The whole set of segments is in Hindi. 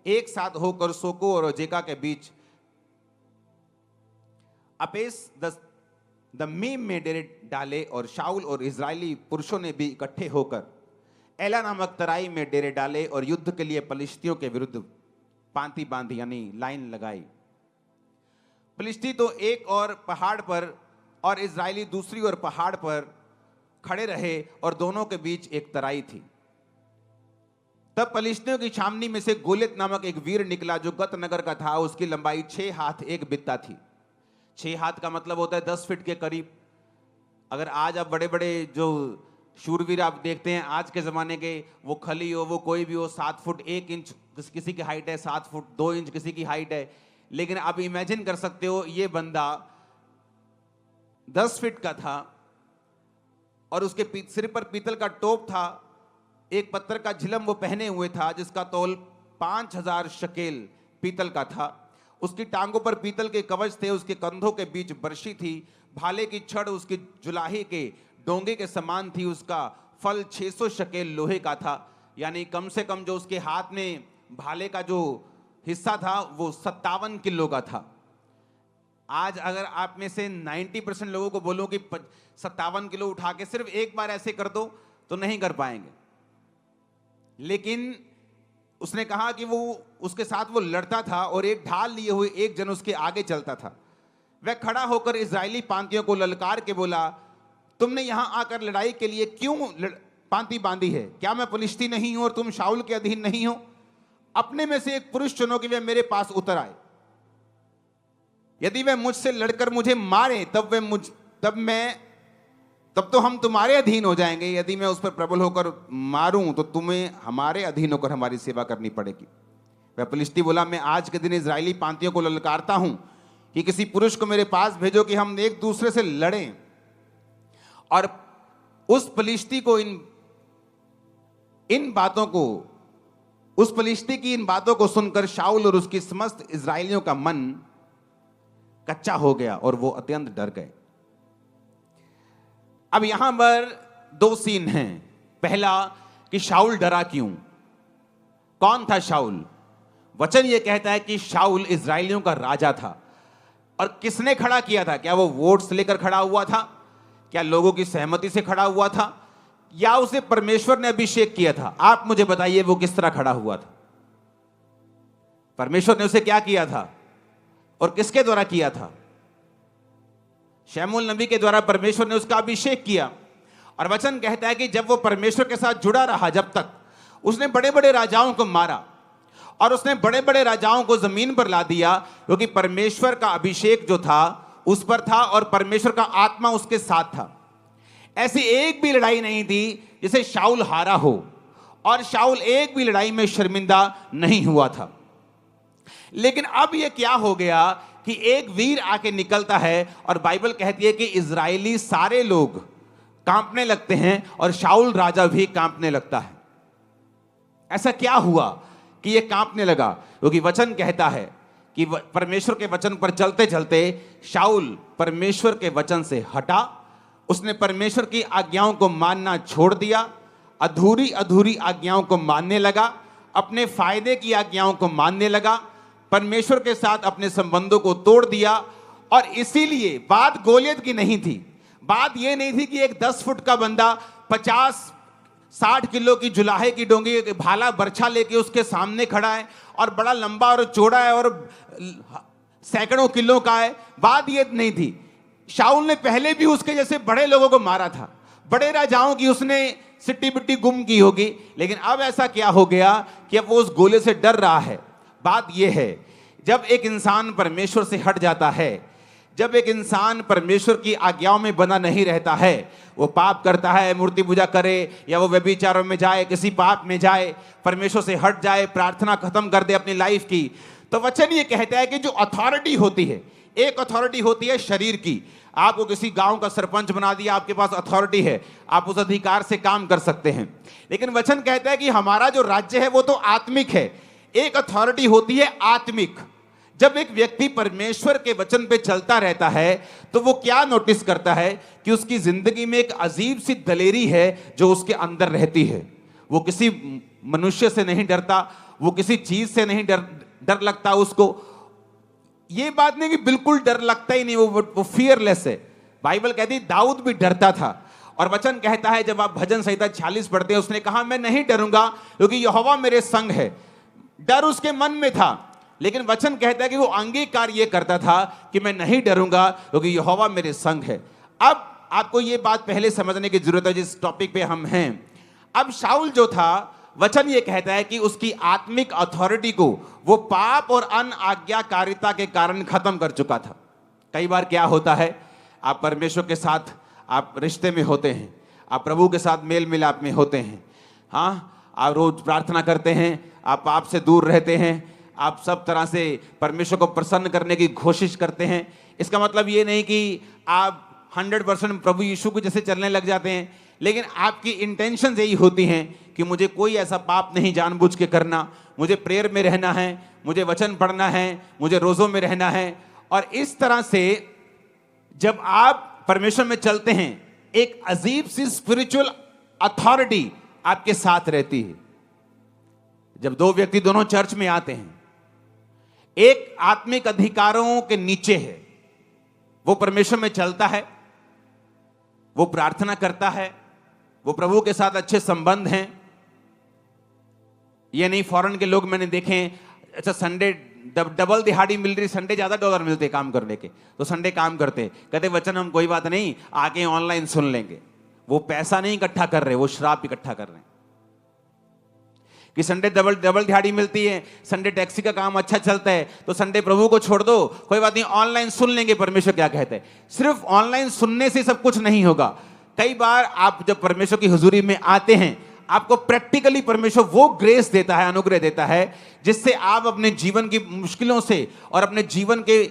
एक साथ होकर सोको और अजेका के बीच अपेस द मीम में डेरे डाले और शाऊल और इजरायली पुरुषों ने भी इकट्ठे होकर एला नामक तराई में डेरे डाले और युद्ध के लिए पलिश्तियों के विरुद्ध पांति बांधी यानी लाइन लगाई। पलिश्ती तो एक और पहाड़ पर और इजरायली दूसरी ओर पहाड़ पर खड़े रहे और दोनों के बीच एक तराई थी। तब पलिश्तियों की छावनी में से गोलियत नामक एक वीर निकला जो गत नगर का था। उसकी लंबाई 6 हाथ 1 बित्ता थी। 6 हाथ का मतलब होता है 10 फीट के करीब। अगर आज आप बड़े बड़े जो शूरवीर आप देखते हैं आज के जमाने के, वो खली हो वो कोई भी हो, 7 फुट 1 इंच किसी की हाइट है, 7 फुट 2 इंच किसी की हाइट है। लेकिन आप इमेजिन कर सकते हो ये बंदा 10 फीट का था और उसके सिर पर पीतल का टोप था। एक पत्थर का झिलम वो पहने हुए था जिसका तौल 5000 शकेल पीतल का था। उसकी टांगों पर पीतल के कवच थे। उसके कंधों के बीच बर्शी थी। भाले की छड़ उसकी जुलाही के डोंगे के समान थी। उसका फल 600 शकेल लोहे का था, यानी कम से कम जो उसके हाथ में भाले का जो हिस्सा था वो 57 किलो का था। आज अगर आप में से 90% लोगों को बोलो कि 57 किलो उठा के सिर्फ एक बार ऐसे कर दो तो नहीं कर पाएंगे। लेकिन उसने कहा कि वो उसके साथ वो लड़ता था और एक ढाल लिए हुए एक जन उसके आगे चलता था। वह खड़ा होकर इजरायली पांतियों को ललकार के बोला, तुमने यहां आकर लड़ाई के लिए क्यों पांति बांधी है? क्या मैं पलिश्ती नहीं हूं और तुम शाऊल के अधीन नहीं हो? अपने में से एक पुरुष चुनो कि वह मेरे पास उतर आए। यदि वह मुझसे लड़कर मुझे मारे तब तो हम तुम्हारे अधीन हो जाएंगे। यदि मैं उस पर प्रबल होकर मारूं तो तुम्हें हमारे अधीन होकर हमारी सेवा करनी पड़ेगी। वह पलिश्ती बोला, मैं आज के दिन इजरायली पांतियों को ललकारता हूं कि किसी पुरुष को मेरे पास भेजो कि हम एक दूसरे से लड़ें। और उस पलिश्ती की इन बातों को सुनकर शाऊल और उसकी समस्त इजरायलियों का मन कच्चा हो गया और वो अत्यंत डर गए। अब यहां पर 2 सीन हैं। पहला कि शाऊल डरा क्यों? कौन था शाऊल? वचन यह कहता है कि शाऊल इजरायलियों का राजा था। और किसने खड़ा किया था? क्या वो वोट्स लेकर खड़ा हुआ था? क्या लोगों की सहमति से खड़ा हुआ था? या उसे परमेश्वर ने अभिषेक किया था? आप मुझे बताइए वो किस तरह खड़ा हुआ था? परमेश्वर ने उसे क्या किया था और किसके द्वारा किया था? शमूएल नबी के द्वारा परमेश्वर ने उसका अभिषेक किया। और वचन कहता है कि जब वो परमेश्वर के साथ जुड़ा रहा, जब तक उसने बड़े बड़े राजाओं को मारा और उसने बड़े बड़े राजाओं को जमीन पर ला दिया, क्योंकि परमेश्वर का अभिषेक जो था उस पर था और परमेश्वर का आत्मा उसके साथ था। ऐसी एक भी लड़ाई नहीं थी जिसे शाऊल हारा हो और शाऊल एक भी लड़ाई में शर्मिंदा नहीं हुआ था। लेकिन अब यह क्या हो गया कि एक वीर आके निकलता है और बाइबल कहती है कि इजरायली सारे लोग कांपने लगते हैं और शाऊल राजा भी कांपने लगता है। ऐसा क्या हुआ कि यह कांपने लगा? क्योंकि वचन कहता है कि परमेश्वर के वचन पर चलते चलते शाऊल परमेश्वर के वचन से हटा। उसने परमेश्वर की आज्ञाओं को मानना छोड़ दिया। अधूरी अधूरी आज्ञाओं को मानने लगा। अपने फायदे की आज्ञाओं को मानने लगा। परमेश्वर के साथ अपने संबंधों को तोड़ दिया। और इसीलिए बात गोलियत की नहीं थी। बात यह नहीं थी कि एक 10 फुट का बंदा 50-60 किलो की जुलाहे की डोंगी भाला बर्छा लेके उसके सामने खड़ा है और बड़ा लंबा और चौड़ा है और सैकड़ों किलो का है। बात यह नहीं थी। शाऊल ने पहले भी उसके जैसे बड़े लोगों को मारा था। बड़े राजाओं की उसने सिट्टी बिट्टी गुम की होगी। लेकिन अब ऐसा क्या हो गया कि अब वो उस गोले से डर रहा है। बात यह है, जब एक इंसान परमेश्वर से हट जाता है, जब एक इंसान परमेश्वर की आज्ञाओं में बना नहीं रहता है, वो पाप करता है, मूर्ति पूजा करे या वो व्यभिचारों में जाए, किसी पाप में जाए, परमेश्वर से हट जाए, प्रार्थना खत्म कर दे अपनी लाइफ की, तो वचन ये कहता है कि जो अथॉरिटी होती है, एक अथॉरिटी होती है शरीर की। आपको किसी गांव का सरपंच बना दिया, आपके पास अथॉरिटी है, आप उस अधिकार से काम कर सकते हैं। लेकिन वचन कहता है कि हमारा जो राज्य है वो तो आत्मिक है। एक अथॉरिटी होती है आत्मिक। जब एक व्यक्ति परमेश्वर के वचन पे चलता रहता है तो वो क्या नोटिस करता है कि उसकी जिंदगी में एक अजीब सी दलेरी है जो उसके अंदर रहती है। वो किसी मनुष्य से नहीं डरता, वो किसी चीज से नहीं डर लगता उसको। ये बात नहीं कि बिल्कुल डर लगता ही नहीं, वो फियरलेस है। बाइबल कहती है दाऊद भी डरता था, और वचन कहता है जब आप भजन संहिता 46 पढ़ते हैं, उसने कहा मैं नहीं डरूंगा क्योंकि यहोवा मेरे संग है। डर उसके मन में था, लेकिन वचन कहता है कि वो अंगीकार ये करता था कि मैं नहीं डरूंगा क्योंकि यहोवा मेरे संग है। अब आपको ये बात पहले समझने की जरूरत है जिस टॉपिक पे हम हैं। अब शाऊल जो था, वचन ये कहता है कि उसकी आत्मिक अथॉरिटी को वो पाप और अनाज्ञाकारिता के कारण खत्म कर चुका था। कई बार क्या होता है, आप परमेश्वर के साथ आप रिश्ते में होते हैं, आप प्रभु के साथ मेल मिलाप में होते हैं, हाँ, आप रोज प्रार्थना करते हैं, आप पाप से दूर रहते हैं, आप सब तरह से परमेश्वर को प्रसन्न करने की कोशिश करते हैं। इसका मतलब ये नहीं कि आप 100% प्रभु यीशु को जैसे चलने लग जाते हैं, लेकिन आपकी इंटेंशन यही होती हैं कि मुझे कोई ऐसा पाप नहीं जानबूझ के करना, मुझे प्रेयर में रहना है, मुझे वचन पढ़ना है, मुझे रोज़ों में रहना है। और इस तरह से जब आप परमेश्वर में चलते हैं, एक अजीब सी स्पिरिचुअल अथॉरिटी आपके साथ रहती है। जब दो व्यक्ति दोनों चर्च में आते हैं, एक आत्मिक अधिकारों के नीचे है, वो परमेश्वर में चलता है, वो प्रार्थना करता है, वो प्रभु के साथ अच्छे संबंध हैं। ये नहीं फॉरेन के लोग मैंने देखे हैं, अच्छा संडे डबल दिहाड़ी मिल रही, संडे ज्यादा डॉलर मिलते काम करने के, तो संडे काम करते हैं, कहते वचन हम कोई बात नहीं आके ऑनलाइन सुन लेंगे। वो पैसा नहीं इकट्ठा कर रहे, वो श्राप इकट्ठा कर रहे हैं कि संडे डबल दिहाड़ी मिलती है, संडे टैक्सी का काम अच्छा चलता है, तो संडे प्रभु को छोड़ दो, कोई बात नहीं ऑनलाइन सुन लेंगे परमेश्वर क्या कहते हैं। सिर्फ ऑनलाइन सुनने से सब कुछ नहीं होगा। कई बार आप जब परमेश्वर की हुजूरी में आते हैं, आपको प्रैक्टिकली परमेश्वर वो ग्रेस देता है, अनुग्रह देता है, जिससे आप अपने जीवन की मुश्किलों से और अपने जीवन के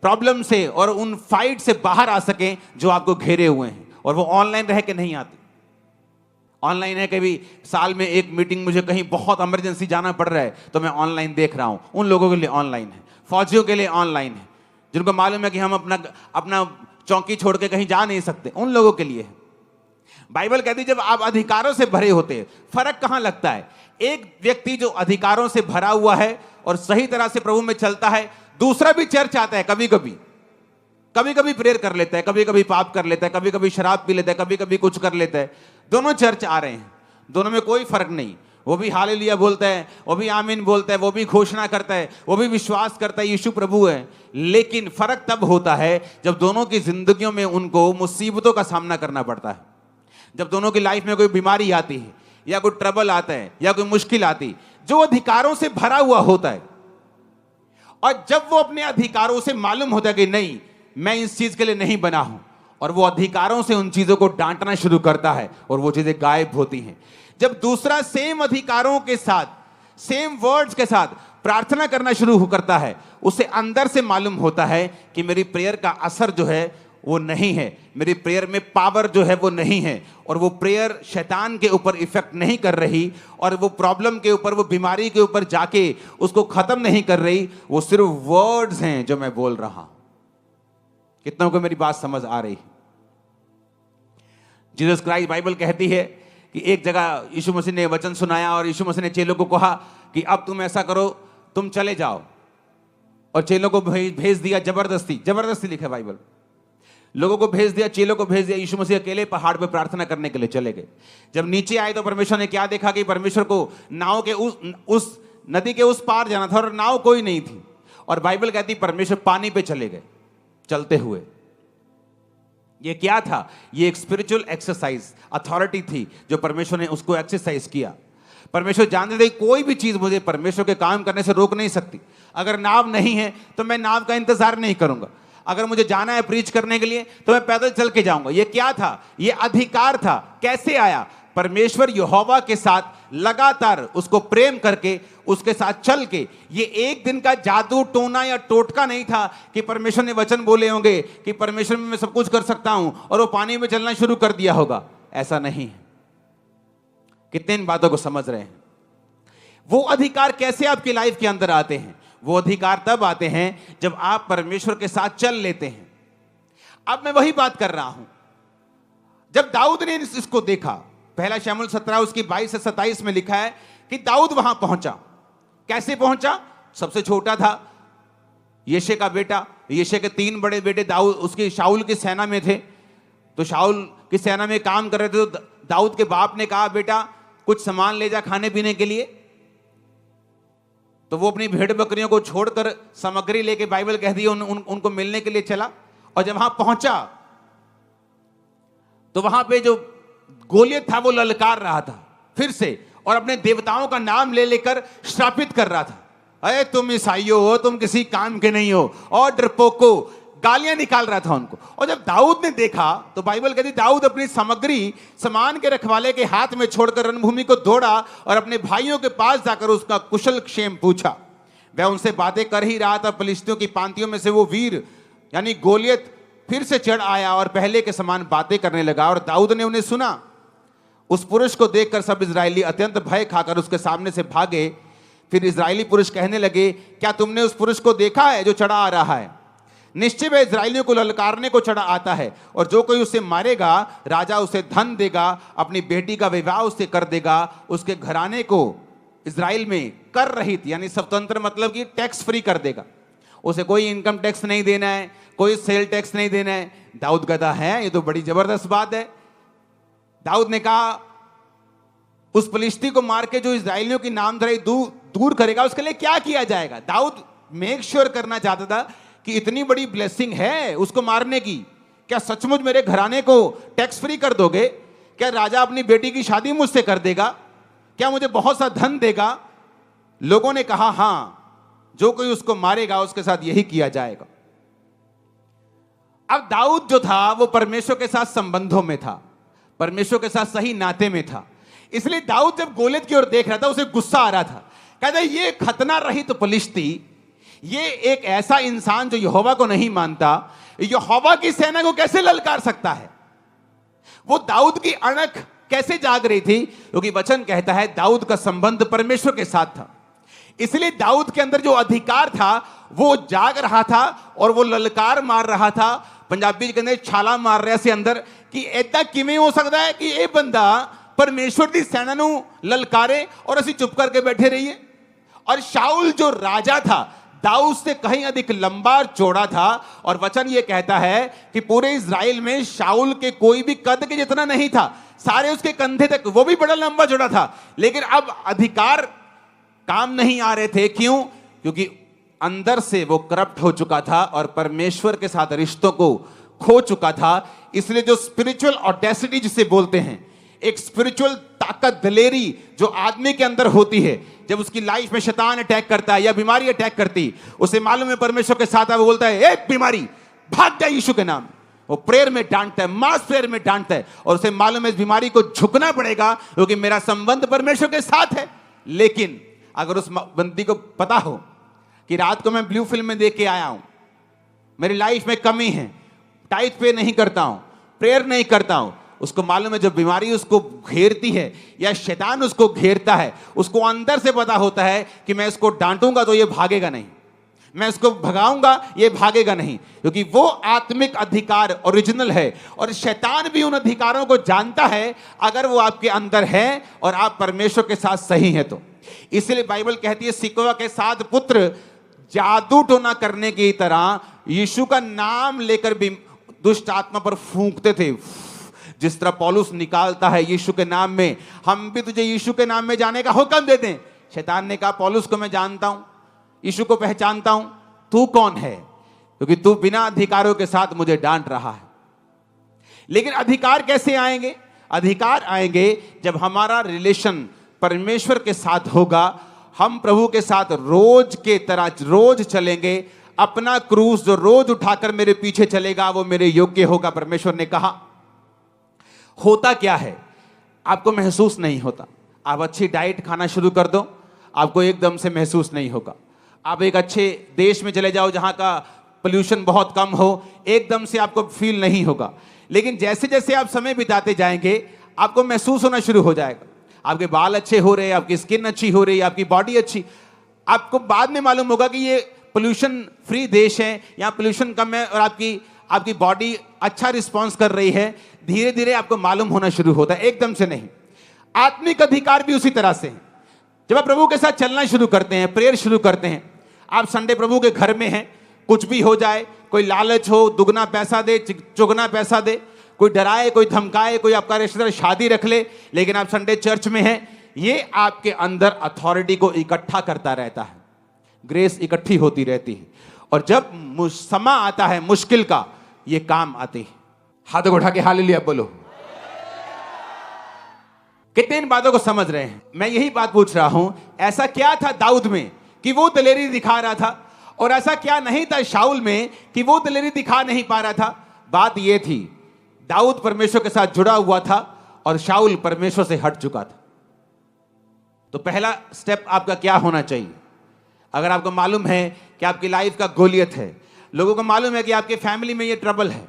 प्रॉब्लम से और उन फाइट से बाहर आ सकें जो आपको घेरे हुए हैं। और वो ऑनलाइन रह के नहीं आती। ऑनलाइन है, कभी साल में एक मीटिंग मुझे कहीं बहुत इमरजेंसी जाना पड़ रहा है तो मैं ऑनलाइन देख रहा हूं। उन लोगों के लिए ऑनलाइन है, फौजियों के लिए ऑनलाइन है, जिनको मालूम है कि हम अपना चौकी छोड़ के कहीं जा नहीं सकते, उन लोगों के लिए है। बाइबल कहती है जब आप अधिकारों से भरे होते हैं, फर्क कहां लगता है, एक व्यक्ति जो अधिकारों से भरा हुआ है और सही तरह से प्रभु में चलता है, दूसरा भी चर्च आता है, कभी कभी प्रेयर कर लेता है, कभी कभी पाप कर लेता है, कभी कभी शराब पी लेता है, कभी कभी कुछ कर लेता है, दोनों चर्च आ रहे हैं, दोनों में कोई फर्क नहीं। वो भी हालेलुया बोलता है, वो भी आमीन बोलता है, वो भी घोषणा करता है, वो भी विश्वास करता है यीशु प्रभु है। लेकिन फर्क तब होता है जब दोनों की जिंदगियों में उनको मुसीबतों का सामना करना पड़ता है, जब दोनों की लाइफ में कोई बीमारी आती है या कोई ट्रबल आता है या कोई मुश्किल आती, जो अधिकारों से भरा हुआ होता है। और जब वो अपने अधिकारों से मालूम होता है कि नहीं मैं इस चीज के लिए नहीं बना हूं, और वो अधिकारों से उन चीजों को डांटना शुरू करता है और वो चीजें गायब होती हैं। जब दूसरा सेम अधिकारों के साथ, सेम वर्ड्स के साथ प्रार्थना करना शुरू करता है, उसे अंदर से मालूम होता है कि मेरी प्रेयर का असर जो है वो नहीं है, मेरी प्रेयर में पावर जो है वो नहीं है, और वो प्रेयर शैतान के ऊपर इफेक्ट नहीं कर रही, और वो प्रॉब्लम के ऊपर, वो बीमारी के ऊपर जाके उसको खत्म नहीं कर रही, वो सिर्फ वर्ड्स हैं जो मैं बोल रहा हूं। कितनों को मेरी बात समझ आ रही? जीसस क्राइस्ट, बाइबल कहती है कि एक जगह यीशु मसीह ने वचन सुनाया और यीशु मसीह ने चेलों को कहा कि अब तुम ऐसा करो, तुम चले जाओ, और चेलों को भेज दिया जबरदस्ती लिखा है बाइबल, लोगों को भेज दिया, चेलों को भेज दिया। यीशु मसीह अकेले पहाड़ पे प्रार्थना करने के लिए चले गए। जब नीचे आए तो परमेश्वर ने क्या देखा कि परमेश्वर को नाव के उस नदी के उस पार जाना था और नाव कोई नहीं थी, और बाइबल कहती परमेश्वर पानी पे चले गए चलते हुए। ये क्या था? ये एक स्पिरिचुअल एक्सरसाइज, अथॉरिटी थी जो परमेश्वर ने उसको एक्सरसाइज किया। परमेश्वर जानते थे कोई भी चीज मुझे परमेश्वर के काम करने से रोक नहीं सकती। अगर नाव नहीं है तो मैं नाव का इंतजार नहीं करूंगा, अगर मुझे जाना है प्रीच करने के लिए तो मैं पैदल चल के जाऊंगा। ये क्या था? ये अधिकार था। कैसे आया? परमेश्वर यहोवा के साथ लगातार उसको प्रेम करके, उसके साथ चल के। ये एक दिन का जादू टोना या टोटका नहीं था कि परमेश्वर ने वचन बोले होंगे कि परमेश्वर में मैं सब कुछ कर सकता हूं और वो पानी में चलना शुरू कर दिया होगा। ऐसा नहीं है। कितने इन बातों को समझ रहे हैं? वो अधिकार कैसे आपकी लाइफ के अंदर आते हैं? वो अधिकार तब आते हैं जब आप परमेश्वर के साथ चल लेते हैं। अब मैं वही बात कर रहा हूं। जब दाऊद ने इसको देखा, पहला शमूएल 17 उसकी 22 से 27 में लिखा है कि दाऊद वहां पहुंचा। कैसे पहुंचा? सबसे छोटा था, यिशै का बेटा। यिशै के 3 बड़े बेटे दाऊद उसकी शाऊल की सेना में थे, तो शाऊल की सेना में काम कर रहे थे। तो दाऊद के बाप ने कहा, बेटा कुछ सामान ले जा खाने पीने के लिए। तो वो अपनी भेड़ बकरियों को छोड़कर सामग्री लेके, बाइबल कहती है, उनको मिलने के लिए चला। और जब वहां पहुंचा तो वहां पे जो गोलियत था वो ललकार रहा था फिर से, और अपने देवताओं का नाम ले लेकर श्रापित कर रहा था। अरे तुम ईसाइयों हो, तुम किसी काम के नहीं हो, और डरपोको, गालियां निकाल रहा था उनको। और जब दाऊद ने देखा तो बाइबल कहती दाऊद अपनी सामग्री सामान के रखवाले के हाथ में छोड़कर रणभूमि को दौड़ा और अपने भाइयों के पास जाकर उसका कुशल क्षेम पूछा। वह उनसे बातें कर ही रहा था, फिलिस्तियों की पांतियों में से वो वीर यानी गोलियत फिर से चढ़ आया और पहले के समान बातें करने लगा। और दाऊद ने उन्हें सुना। उस पुरुष को देखकर सब इजरायली अत्यंत भय खाकर उसके सामने से भागे। फिर इजरायली पुरुष कहने लगे, क्या तुमने उस पुरुष को देखा है जो चढ़ा आ रहा है? निश्चय वह इजरायलियों को ललकारने को चढ़ा आता है, और जो कोई उसे मारेगा राजा उसे धन देगा, अपनी बेटी का विवाह उससे कर देगा, उसके घराने को इजराइल में कर रहित यानी स्वतंत्र मतलब कि टैक्स फ्री कर देगा। उसे कोई इनकम टैक्स नहीं देना है, कोई सेल टैक्स नहीं देना है। दाऊद कहता है ये तो बड़ी जबरदस्त बात है। दाऊद ने कहा, उस फलिश्ती को मार के जो इजरायलियों की नामधराई दूर करेगा उसके लिए क्या किया जाएगा? दाऊद मेक श्योर करना चाहता था कि इतनी बड़ी ब्लेसिंग है उसको मारने की, क्या सचमुच मेरे घराने को टैक्स फ्री कर दोगे? क्या राजा अपनी बेटी की शादी मुझसे कर देगा? क्या मुझे बहुत सा धन देगा? लोगों ने कहा, हां, जो कोई उसको मारेगा उसके साथ यही किया जाएगा। अब दाऊद जो था वो परमेश्वर के साथ संबंधों में था, परमेश्वर के साथ सही नाते में था। इसलिए दाऊद जब गोलियत की ओर देख रहा था उसे गुस्सा आ रहा था। कहता ये खतना रहित फलिश्ती, ये एक ऐसा इंसान जो यहोवा को नहीं मानता, यहोवा की सेना को कैसे ललकार सकता है? वो दाऊद की अणख कैसे जाग रही थी? क्योंकि वचन कहता है दाऊद का संबंध परमेश्वर के साथ था। इसलिए दाऊद के अंदर जो अधिकार था वो जाग रहा था और वो ललकार मार रहा था। पंजाबी के अंदर छाला मार रहा से अंदर कि ऐसा किमें हो सकता है कि ये बंदा परमेश्वर की सेना नू ललकारे और असी चुप करके बैठे रहिए। और शाऊल जो राजा था दाऊद से कहीं अधिक लंबा और चौड़ा था, और वचन ये कहता है कि पूरे इजराइल में शाऊल के कोई भी कद के जितना नहीं था, सारे उसके कंधे तक, वो भी बड़ा लंबा चौड़ा था। लेकिन अब अधिकार काम नहीं आ रहे थे। क्यों? क्योंकि अंदर से वो करप्ट हो चुका था और परमेश्वर के साथ रिश्तों को खो चुका था। इसलिए जो स्पिरिचुअल ऑडेसिटी जिसे बोलते हैं, एक स्पिरिचुअल ताकत, दलेरी जो आदमी के अंदर होती है, जब उसकी लाइफ में शैतान अटैक करता है या बीमारी अटैक करती, उसे मालूम है परमेश्वर के साथ है, वो बोलता है एक बीमारी भाग जाए यीशु के नाम। वो प्रेयर में डांटता है, मास प्रेयर में डांटता है, और उसे मालूम है इस बीमारी को झुकना पड़ेगा क्योंकि मेरा संबंध परमेश्वर के साथ है। लेकिन अगर उस बंदी को पता हो कि रात को मैं ब्लू फिल्म में देख के आया हूं, मेरी लाइफ में कमी है, टाइट पे नहीं करता हूं, प्रेयर नहीं करता हूं, उसको मालूम है जब बीमारी उसको घेरती है या शैतान उसको घेरता है, उसको अंदर से पता होता है कि मैं इसको डांटूंगा तो ये भागेगा नहीं, मैं इसको भगाऊंगा ये भागेगा नहीं, क्योंकि वो आत्मिक अधिकार ओरिजिनल है। और शैतान भी उन अधिकारों को जानता है अगर वो आपके अंदर है और आप परमेश्वर के साथ सही हैं तो। इसलिए बाइबल कहती है सिकवा के 7 पुत्र जादू टोना करने की तरह यीशु का नाम लेकर भी दुष्ट आत्मा पर फूंकते थे। जिस तरह पौलुस निकालता है यीशु के नाम में, हम भी तुझे यीशु के नाम में जाने का हुक्म देते हैं। शैतान ने कहा पौलुस को मैं जानता हूं, यीशु को पहचानता हूं, तू कौन है? क्योंकि तू बिना अधिकारों के साथ मुझे डांट रहा है। लेकिन अधिकार कैसे आएंगे? अधिकार आएंगे जब हमारा रिलेशन परमेश्वर के साथ होगा। हम प्रभु के साथ रोज के तरह रोज चलेंगे। अपना क्रूस जो रोज उठाकर मेरे पीछे चलेगा वो मेरे योग्य होगा। परमेश्वर ने कहा। होता क्या है? आपको महसूस नहीं होता। आप अच्छी डाइट खाना शुरू कर दो, आपको एकदम से महसूस नहीं होगा। आप एक अच्छे देश में चले जाओ जहां का पोल्यूशन बहुत कम हो, एकदम से आपको फील नहीं होगा। लेकिन जैसे जैसे आप समय बिताते जाएंगे आपको महसूस होना शुरू हो जाएगा। आपके बाल अच्छे हो रहे हैं, आपकी स्किन अच्छी हो रही है, आपकी बॉडी अच्छी। आपको बाद में मालूम होगा कि ये पोल्यूशन फ्री देश है, यहाँ पोल्यूशन कम है और आपकी बॉडी अच्छा रिस्पॉन्स कर रही है। धीरे धीरे आपको मालूम होना शुरू होता है, एकदम से नहीं। आत्मिक अधिकार भी उसी तरह से है। जब आप प्रभु के साथ चलना शुरू करते हैं, प्रेयर शुरू करते हैं, आप संडे प्रभु के घर में हैं, कुछ भी हो जाए, कोई लालच हो, दुगना पैसा दे, चुगना पैसा दे, कोई डराए, कोई धमकाए, कोई आपका रिश्तेदार शादी रख ले, लेकिन आप संडे चर्च में हैं, ये आपके अंदर अथॉरिटी को इकट्ठा करता रहता है, ग्रेस इकट्ठी होती रहती है। और जब समय आता है मुश्किल का, ये काम आती है। हाथ को उठा के हालेलुया बोलो। कितने इन बातों को समझ रहे हैं? मैं यही बात पूछ रहा हूं, ऐसा क्या था दाऊद में कि वो दलेरी दिखा रहा था, और ऐसा क्या नहीं था शाऊल में कि वो दलेरी दिखा नहीं पा रहा था? बात ये थी, दाऊद परमेश्वर के साथ जुड़ा हुआ था और शाऊल परमेश्वर से हट चुका था। तो पहला स्टेप आपका क्या होना चाहिए? अगर आपको मालूम है कि आपकी लाइफ का गोलियत है, लोगों को मालूम है कि आपके फैमिली में ये ट्रबल है,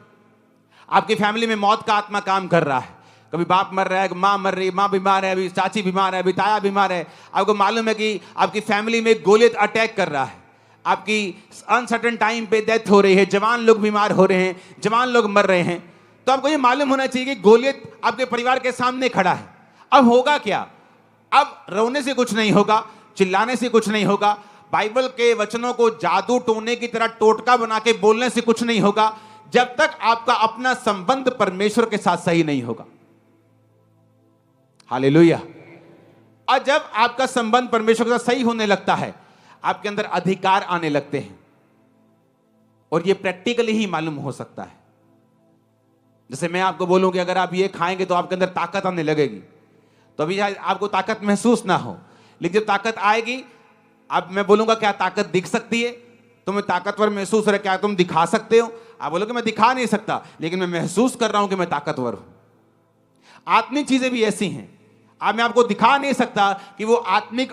आपकी फैमिली में मौत का आत्मा काम कर रहा है, कभी बाप मर रहा है, माँ मर रही है, माँ बीमार है, अभी चाची बीमार है, अभी ताया बीमार है, आपको मालूम है कि आपकी फैमिली में गोलियत अटैक कर रहा है, आपकी अनसर्टेन टाइम पे डेथ हो रही है, जवान लोग बीमार हो रहे हैं, जवान लोग मर रहे हैं, तो आपको ये मालूम होना चाहिए कि गोलियत आपके परिवार के सामने खड़ा है। अब होगा क्या? अब रोने से कुछ नहीं होगा, चिल्लाने से कुछ नहीं होगा, बाइबल के वचनों को जादू टोने की तरह टोटका बना के बोलने से कुछ नहीं होगा, जब तक आपका अपना संबंध परमेश्वर के साथ सही नहीं होगा। हालेलुया। और जब आपका संबंध परमेश्वर के साथ सही होने लगता है, आपके अंदर अधिकार आने लगते हैं, और यह प्रैक्टिकली ही मालूम हो सकता है। जैसे मैं आपको बोलूं कि अगर आप ये खाएंगे तो आपके अंदर ताकत आने लगेगी, तो अभी आपको ताकत महसूस ना हो, लेकिन जब ताकत आएगी, अब मैं बोलूंगा क्या ताकत दिख सकती है, तुम्हें ताकतवर महसूस हो रहा है, क्या तुम दिखा सकते हो? आप बोलोगे मैं दिखा नहीं सकता, लेकिन मैं महसूस कर रहा हूं कि मैं ताकतवर हूं। आत्मिक चीजें भी ऐसी हैं, अब मैं आपको दिखा नहीं सकता कि वो आत्मिक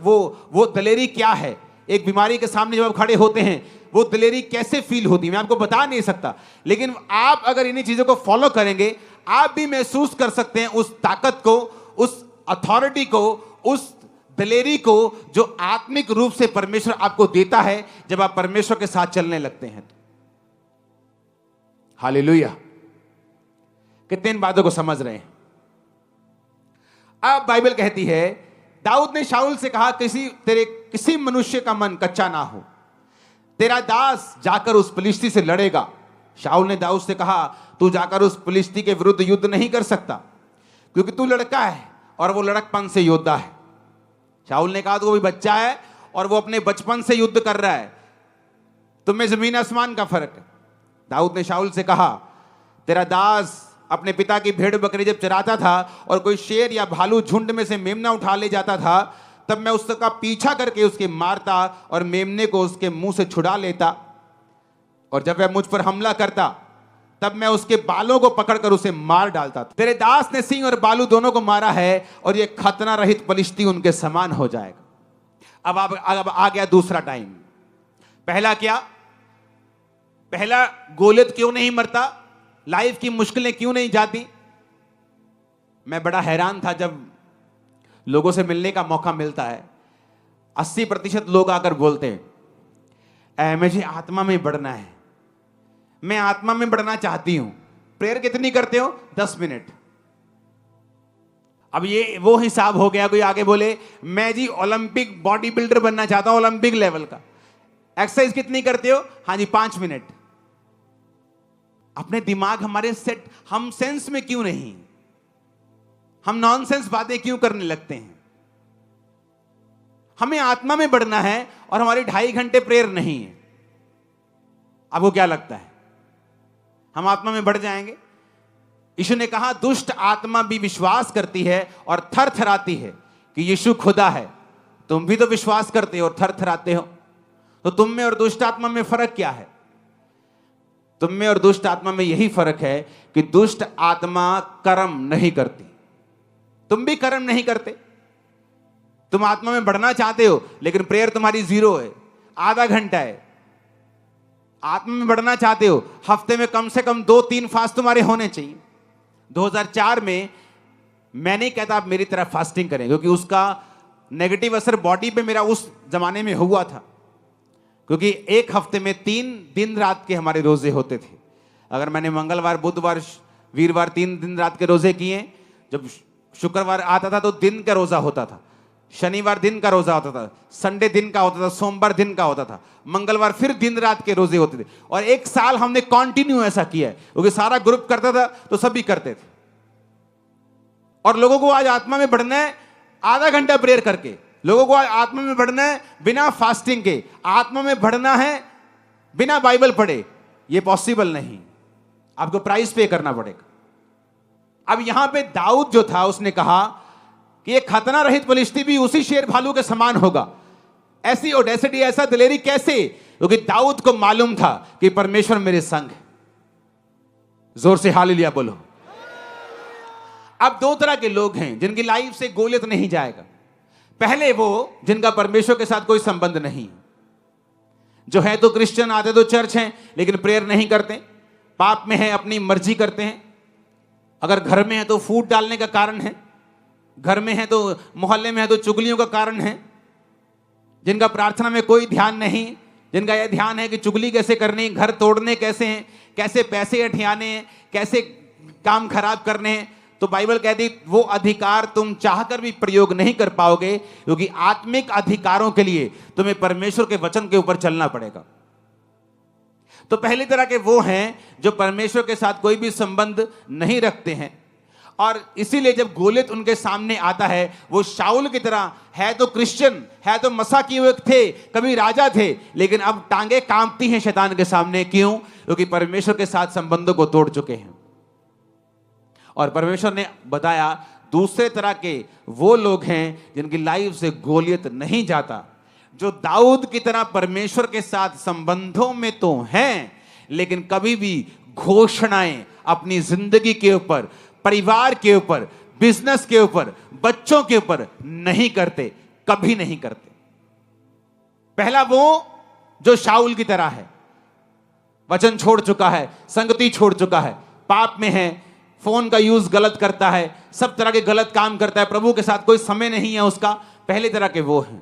वो दलेरी क्या है। एक बीमारी के सामने जब आप खड़े होते हैं, वो दलेरी कैसे फील होती है, मैं आपको बता नहीं सकता, लेकिन आप अगर इन्हीं चीजों को फॉलो करेंगे, आप भी महसूस कर सकते हैं उस ताकत को, उस अथॉरिटी को, उस दलेरी को जो आत्मिक रूप से परमेश्वर आपको देता है जब आप परमेश्वर के साथ चलने लगते हैं। हालेलुया। कितने इन बातों को समझ रहे हैं? अब बाइबल कहती है, दाऊद ने शाऊल से कहा, किसी मनुष्य का मन कच्चा ना हो, तेरा दास जाकर उस फिलिस्ती से लड़ेगा। शाऊल ने दाऊद से कहा, तू जाकर उस फिलिस्ती के विरुद्ध युद्ध नहीं कर सकता, क्योंकि तू लड़का है और वो लड़कपन से योद्धा है। शाऊल ने कहा, तो वो भी बच्चा है और वो अपने बचपन से युद्ध कर रहा है, तुम्हें जमीन आसमान का फर्क है। दाऊद ने शाऊल से कहा, तेरा दास अपने पिता की भेड़ बकरी जब चराता था और कोई शेर या भालू झुंड में से मेमना उठा ले जाता था, तब मैं उसका पीछा करके उसके मारता और मेमने को उसके मुंह से छुड़ा लेता, और जब वह मुझ पर हमला करता तब मैं उसके बालों को पकड़कर उसे मार डालता था। तेरे दास ने सिंह और बालू दोनों को मारा है, और यह खतना रहित पलिश्ती उनके समान हो जाएगा। अब आ गया दूसरा टाइम। पहला क्या? पहला, गोलियत क्यों नहीं मरता, लाइफ की मुश्किलें क्यों नहीं जाती? मैं बड़ा हैरान था जब लोगों से मिलने का मौका मिलता है, 80% लोग आकर बोलते हैं, मुझे आत्मा में बढ़ना है, मैं आत्मा में बढ़ना चाहती हूं। प्रेयर कितनी करते हो? 10 मिनट। अब ये वो हिसाब हो गया, कोई आगे बोले, मैं जी ओलंपिक बॉडी बिल्डर बनना चाहता हूं, ओलंपिक लेवल का। एक्सरसाइज कितनी करते हो? हाँ जी 5 मिनट। अपने दिमाग हमारे सेट, हम सेंस में क्यों नहीं, हम नॉनसेंस बातें क्यों करने लगते हैं? हमें आत्मा में बढ़ना है और हमारी 2.5 घंटे प्रेयर नहीं है। आपको क्या लगता है हम आत्मा में बढ़ जाएंगे? यीशु ने कहा, दुष्ट आत्मा भी विश्वास करती है और थर थराती है कि यीशु खुदा है। तुम भी तो विश्वास करते हो और थर थराते हो, तो तुम में और दुष्ट आत्मा में फर्क क्या है? तुम में और दुष्ट आत्मा में यही फर्क है कि दुष्ट आत्मा कर्म नहीं करती, तुम भी कर्म नहीं करते। तुम आत्मा में बढ़ना चाहते हो, लेकिन प्रेयर तुम्हारी 0 है, आधा घंटा है। आत्मा में बढ़ना चाहते हो, हफ्ते में कम से कम 2-3 फास्ट तुम्हारे होने चाहिए। 2004 में मैं नहीं कहता आप मेरी तरह फास्टिंग करें, क्योंकि उसका नेगेटिव असर बॉडी पे मेरा उस जमाने में हुआ था, क्योंकि एक हफ्ते में 3 दिन रात के हमारे रोजे होते थे। अगर मैंने मंगलवार, बुधवार, वीरवार 3 दिन रात के रोजे किए, जब शुक्रवार आता था तो दिन का रोजा होता था, शनिवार दिन का रोजा होता था, संडे दिन का होता था, सोमवार दिन का होता था, मंगलवार फिर दिन रात के रोजे होते थे। और एक साल हमने कंटिन्यू ऐसा किया है, क्योंकि सारा ग्रुप करता था तो सभी करते थे। और लोगों को आज आत्मा में बढ़ना है आधा घंटा प्रेयर करके, लोगों को आज आत्मा में बढ़ना है बिना फास्टिंग के, आत्मा में बढ़ना है बिना बाइबल पढ़े, यह पॉसिबल नहीं, आपको प्राइस पे करना पड़ेगा। अब यहां पे दाऊद जो था उसने कहा कि ये खतना रहित फलिश्ती भी उसी शेर भालू के समान होगा। ऐसी ओडेसिटी, ऐसा दिलेरी कैसे? क्योंकि दाऊद को मालूम था कि परमेश्वर मेरे संग है। जोर से हालेलुया बोलो। अब दो तरह के लोग हैं जिनकी लाइफ से गोलियत नहीं जाएगा। पहले वो जिनका परमेश्वर के साथ कोई संबंध नहीं, जो है तो क्रिश्चियन, आते तो चर्च हैं लेकिन प्रेयर नहीं करते, पाप में है, अपनी मर्जी करते हैं। अगर घर में है तो फूट डालने का कारण है, घर में है तो मोहल्ले में है तो चुगलियों का कारण है। जिनका प्रार्थना में कोई ध्यान नहीं, जिनका यह ध्यान है कि चुगली कैसे करनी, घर तोड़ने कैसे हैं, कैसे पैसे अठियाने हैं, कैसे काम खराब करने हैं, तो बाइबल कहती वो अधिकार तुम चाहकर भी प्रयोग नहीं कर पाओगे, क्योंकि आत्मिक अधिकारों के लिए तुम्हें परमेश्वर के वचन के ऊपर चलना पड़ेगा। तो पहली तरह के वो हैं जो परमेश्वर के साथ कोई भी संबंध नहीं रखते हैं, और इसीलिए जब गोलियत उनके सामने आता है, वो शाऊल की तरह है तो क्रिश्चियन, है तो मसा किए हुए थे, कभी राजा थे, लेकिन अब टांगे कांपती हैं शैतान के सामने। क्यों? क्योंकि परमेश्वर के साथ संबंधों को तोड़ चुके हैं। और परमेश्वर ने बताया दूसरे तरह के वो लोग हैं जिनकी लाइफ से गोलियत नहीं जाता, जो दाऊद की तरह परमेश्वर के साथ संबंधों में तो हैं, लेकिन कभी भी घोषणाएं अपनी जिंदगी के ऊपर, परिवार के ऊपर, बिजनेस के ऊपर, बच्चों के ऊपर नहीं करते, कभी नहीं करते। पहला वो जो शाऊल की तरह है, वचन छोड़ चुका है, संगति छोड़ चुका है, पाप में है, फोन का यूज गलत करता है, सब तरह के गलत काम करता है, प्रभु के साथ कोई समय नहीं है उसका। पहले तरह के वो हैं।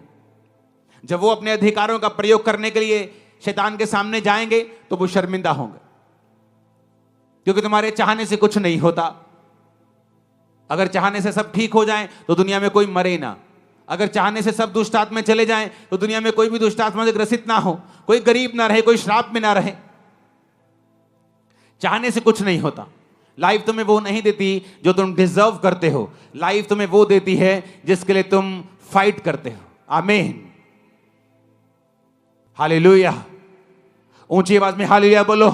जब वो अपने अधिकारों का प्रयोग करने के लिए शैतान के सामने जाएंगे तो वो शर्मिंदा होंगे, क्योंकि तुम्हारे चाहने से कुछ नहीं होता। अगर चाहने से सब ठीक हो जाएं तो दुनिया में कोई मरे ना, अगर चाहने से सब दुष्ट आत्मा चले जाएं तो दुनिया में कोई भी दुष्ट आत्मा से ग्रसित ना हो, कोई गरीब ना रहे, कोई श्राप में ना रहे। चाहने से कुछ नहीं होता। लाइफ तुम्हें वो नहीं देती जो तुम डिजर्व करते हो, लाइफ तुम्हें वो देती है जिसके लिए तुम फाइट करते हो। आमीन, हालेलुया। ऊंची आवाज में हालेलुया बोलो।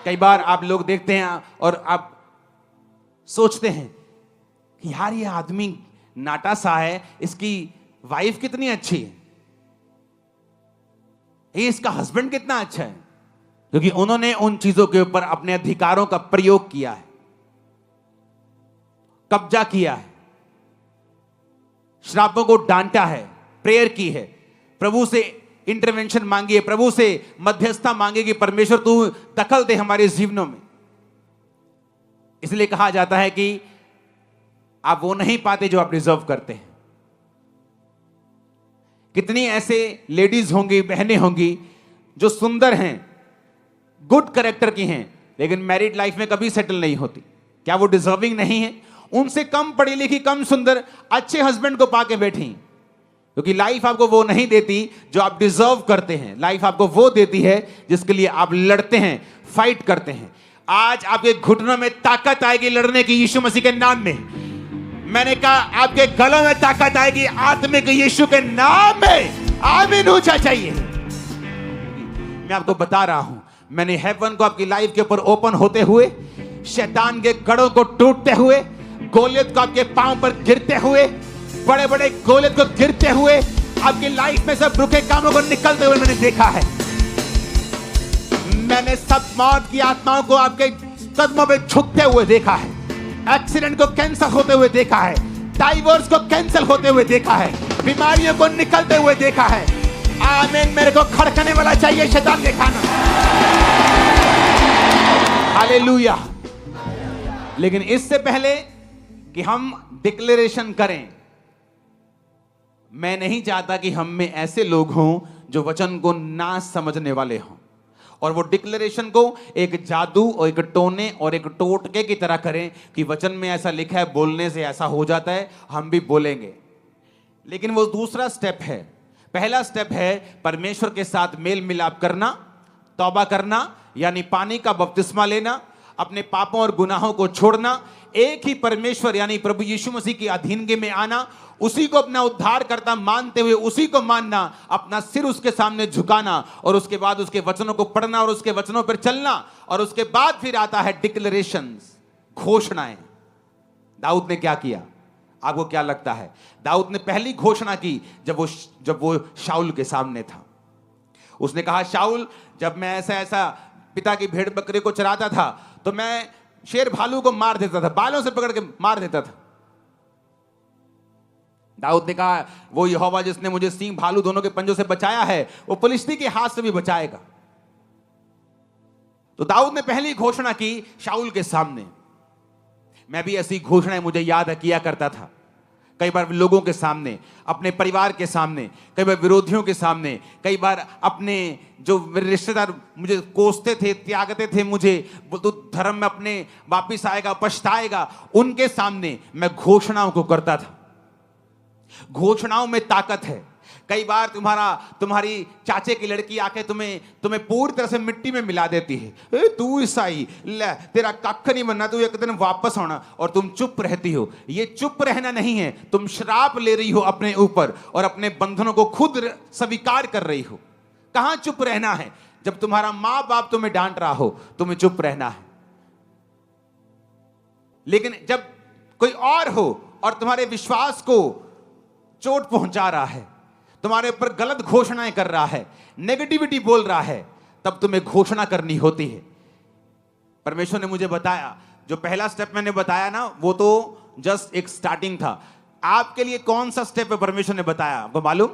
कई बार आप लोग देखते हैं और आप सोचते हैं कि यार ये आदमी नाटा सा है, इसकी वाइफ कितनी अच्छी है, ये इसका हस्बैंड कितना अच्छा है, क्योंकि उन्होंने उन चीजों के ऊपर अपने अधिकारों का प्रयोग किया है, कब्जा किया है, श्रापों को डांटा है, प्रेयर की है, प्रभु से इंटरवेंशन मांगी है, प्रभु से मध्यस्थता मांगी कि परमेश्वर तू दखल दे हमारे जीवनों में। इसलिए कहा जाता है कि आप वो नहीं पाते जो आप डिजर्व करते हैं। कितनी ऐसे लेडीज होंगी, बहनें होंगी जो सुंदर हैं, गुड कैरेक्टर की हैं, लेकिन मैरिड लाइफ में कभी सेटल नहीं होती। क्या वो डिजर्विंग नहीं है? उनसे कम पढ़ी लिखी, कम सुंदर, अच्छे हस्बैंड को पाके बैठी, क्योंकि लाइफ आपको वो नहीं देती जो आप डिजर्व करते हैं। लाइफ आपको वो देती है जिसके लिए आप लड़ते हैं, फाइट करते हैं। आज आपके घुटनों में ताकत आएगी लड़ने की, यीशु मसीह के नाम में। मैंने कहा आपके गलों में ताकत आएगी आत्मिक यीशु के नाम में। आमीन ऊंचा चाहिए। मैं आपको बता रहा हूं, मैंने हेवन को आपकी लाइफ के ऊपर ओपन होते हुए, शैतान के गढ़ों को टूटते हुए, गोलियत को आपके पांव पर गिरते हुए, बड़े बड़े गोलियत को गिरते हुए, आपकी लाइफ में सब रुके कामों को निकलते हुए मैंने देखा है। मैंने सब मौत की आत्माओं को आपके कदमों पे झुकते हुए देखा है, एक्सीडेंट को कैंसिल होते हुए देखा है, डाइवोर्स को कैंसिल होते हुए देखा है, बीमारियों को निकलते हुए देखा है। आमीन। मेरे को खड़कने वाला चाहिए शैतान के खाना। हालेलुया। लेकिन इससे पहले कि हम डिक्लेरेशन करें, मैं नहीं चाहता कि हम में ऐसे लोग हों जो वचन को ना समझने वाले हों और वो डिक्लेरेशन को एक जादू और एक टोने और एक टोटके की तरह करें कि वचन में ऐसा लिखा है, बोलने से ऐसा हो जाता है, हम भी बोलेंगे। लेकिन वो दूसरा स्टेप है। पहला स्टेप है परमेश्वर के साथ मेल मिलाप करना, तौबा करना, यानी पानी का बपतिस्मा लेना, अपने पापों और गुनाहों को छोड़ना, एक ही परमेश्वर यानी प्रभु यीशु मसीह की अधीनगी में आना, उसी को अपना उद्धार करता मानते हुए उसी को मानना, अपना सिर उसके सामने झुकाना और उसके बाद उसके वचनों को पढ़ना और उसके वचनों पर चलना। और उसके बाद फिर आता है डिक्लेरेशंस, घोषणाएं। दाऊद ने क्या किया? आपको क्या लगता है? दाऊद ने पहली घोषणा की जब वो शाऊल के सामने था। उसने कहा, शाऊल, जब मैं ऐसा पिता की भेड़ बकरी को चराता था तो मैं शेर भालू को मार देता था, बालों से पकड़ के मार देता था। दाऊद ने कहा, वो यहोवा जिसने मुझे सिंह भालू दोनों के पंजों से बचाया है, वो फिलिस्ती के हाथ से भी बचाएगा। तो दाऊद ने पहली घोषणा की शाऊल के सामने। मैं भी ऐसी घोषणाएं मुझे याद है किया करता था, कई बार लोगों के सामने, अपने परिवार के सामने, कई बार विरोधियों के सामने, कई बार अपने जो मेरे रिश्तेदार मुझे कोसते थे, त्यागते थे, मुझे तो धर्म में अपने वापिस आएगा, पछताएगा, उनके सामने मैं घोषणाओं को करता था। घोषणाओं में ताकत है। कई बार तुम्हारी चाचे की लड़की आके तुम्हें पूरी तरह से मिट्टी में मिला देती है। तू ईसाई, ले तेरा कख नहीं बनना, तू एक दिन वापस आना, और तुम चुप रहती हो। ये चुप रहना नहीं है, तुम श्राप ले रही हो अपने ऊपर और अपने बंधनों को खुद स्वीकार कर रही हो। कहां चुप रहना है? जब तुम्हारा मां बाप तुम्हें डांट रहा हो, तुम्हें चुप रहना है। लेकिन जब कोई और हो और तुम्हारे विश्वास को चोट पहुंचा रहा है, तुम्हारे ऊपर गलत घोषणाएं कर रहा है, नेगेटिविटी बोल रहा है, तब तुम्हें घोषणा करनी होती है। परमेश्वर ने मुझे बताया, जो पहला स्टेप मैंने बताया ना, वो तो जस्ट एक स्टार्टिंग था। आपके लिए कौन सा स्टेप है परमेश्वर ने बताया, आपको मालूम?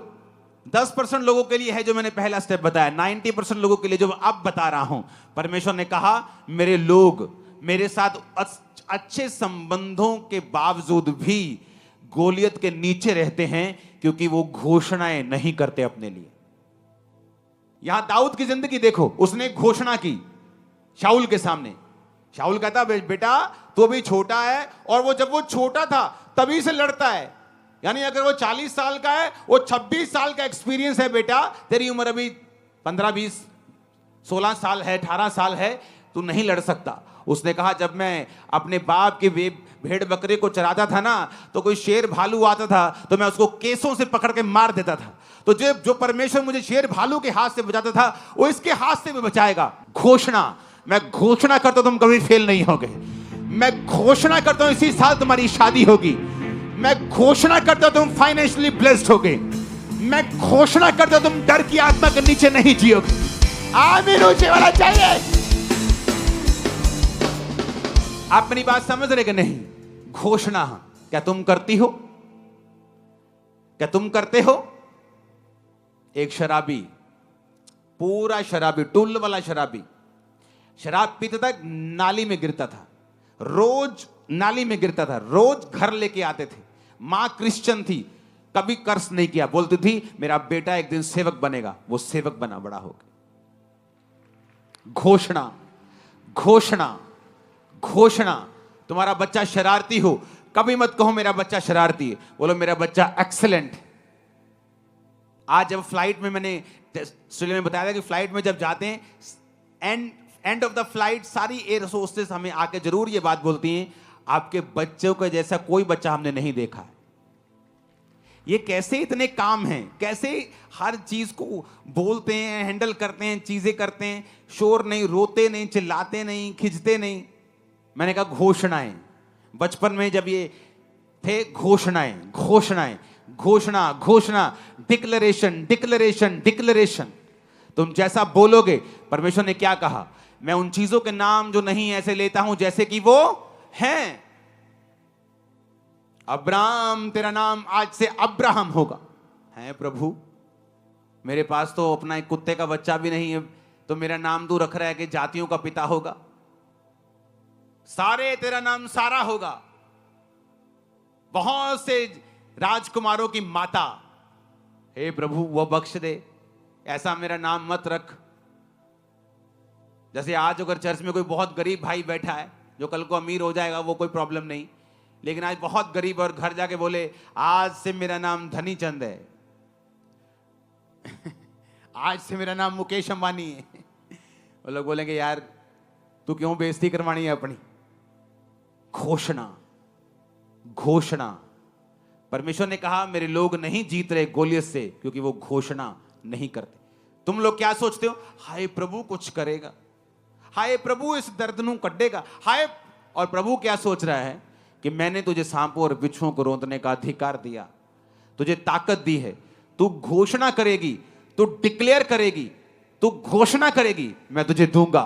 10% लोगों के लिए है जो मैंने पहला स्टेप बताया, 90% लोगों के लिए जो अब बता रहा हूं। परमेश्वर ने कहा, मेरे लोग मेरे साथ अच्छे संबंधों के बावजूद भी गोलियत के नीचे रहते हैं, क्योंकि वो घोषणाएं नहीं करते अपने लिए। यहां दाऊद की जिंदगी देखो, उसने घोषणा की शाऊल के सामने। शाऊल कहता, बेटा तू अभी छोटा है, और वो जब वो छोटा था तभी से लड़ता है। यानी अगर वो 40 साल का है, वो 26 साल का एक्सपीरियंस है। बेटा तेरी उम्र अभी 15, 20, 16 साल है, 18 साल है, तू नहीं लड़ सकता। उसने कहा, जब मैं अपने बाप के भेड़ बकरे को चराता था ना, तो कोई शेर भालू आता था तो मैं उसको केसों से पकड़ के मार देता था। तो जो परमेश्वर मुझे शेर भालू के हाथ से बचाता था, वो इसके हाथ से भी बचाएगा। घोषणा, मैं घोषणा करता हूं तुम कभी फेल नहीं होगे। मैं घोषणा करता हूं इसी साल तुम्हारी शादी होगी। मैं घोषणा करता हूं तुम फाइनेंशियली ब्लेस्ड होगे। मैं घोषणा करता हूं तुम डर की आत्मा के नीचे नहीं जियोगे। आमीन ऊंचे वाला चाहिए। आप मेरी बात समझ रहे कि नहीं? घोषणा क्या तुम करती हो? क्या तुम करते हो? एक शराबी, पूरा शराबी, टुल्ल वाला शराबी, शराब पीता था, नाली में गिरता था, रोज नाली में गिरता था, रोज घर लेके आते थे। मां क्रिश्चियन थी, कभी कर्ज नहीं किया, बोलती थी मेरा बेटा एक दिन सेवक बनेगा। वो सेवक बना, बड़ा हो गया। घोषणा, घोषणा, घोषणा। तुम्हारा बच्चा शरारती हो, कभी मत कहो मेरा बच्चा शरारती है, बोलो मेरा बच्चा एक्सीलेंट। आज जब फ्लाइट में, मैंने में बताया था कि फ्लाइट में जब जाते हैं, एंड ऑफ द फ्लाइट सारी एयर होस्टेस हमें आके जरूर ये बात बोलती हैं, आपके बच्चों के जैसा कोई बच्चा हमने नहीं देखा है। ये कैसे इतने काम हैं, कैसे हर चीज को बोलते हैं, हैंडल करते हैं, चीजें करते हैं, शोर नहीं, रोते नहीं, चिल्लाते नहीं, खिंचते नहीं। मैंने कहा घोषणाएं। बचपन में जब ये थे, घोषणाएं, घोषणाएं, घोषणा, घोषणा, डिक्लेरेशन, डिक्लेरेशन, डिक्लेरेशन। तुम जैसा बोलोगे, परमेश्वर ने क्या कहा, मैं उन चीजों के नाम जो नहीं ऐसे लेता हूं जैसे कि वो हैं। अब्राहम, तेरा नाम आज से अब्राहम होगा। है प्रभु, मेरे पास तो अपना एक कुत्ते का बच्चा भी नहीं है, तो मेरा नाम तू रख रहा है कि जातियों का पिता होगा। सारे, तेरा नाम सारा होगा। बहुत से राजकुमारों की माता, हे प्रभु वो बख्श दे, ऐसा मेरा नाम मत रख। जैसे आज अगर चर्च में कोई बहुत गरीब भाई बैठा है जो कल को अमीर हो जाएगा, वो कोई प्रॉब्लम नहीं, लेकिन आज बहुत गरीब और घर जाके बोले आज से मेरा नाम धनी चंद है आज से मेरा नाम मुकेश अंबानी है, वो लोग बोलेंगे यार तू क्यों बेइज्जती करवानी है अपनी। घोषणा, घोषणा। परमेश्वर ने कहा मेरे लोग नहीं जीत रहे गोलियत से क्योंकि वो घोषणा नहीं करते। तुम लोग क्या सोचते हो, हाय प्रभु कुछ करेगा, हाय प्रभु इस दर्द नू कटेगा, हाय। और प्रभु क्या सोच रहा है कि मैंने तुझे सांपों और बिच्छुओं को रोंदने का अधिकार दिया, तुझे ताकत दी है, तू घोषणा करेगी, तू डिक्लेयर करेगी, तू घोषणा करेगी, मैं तुझे दूंगा।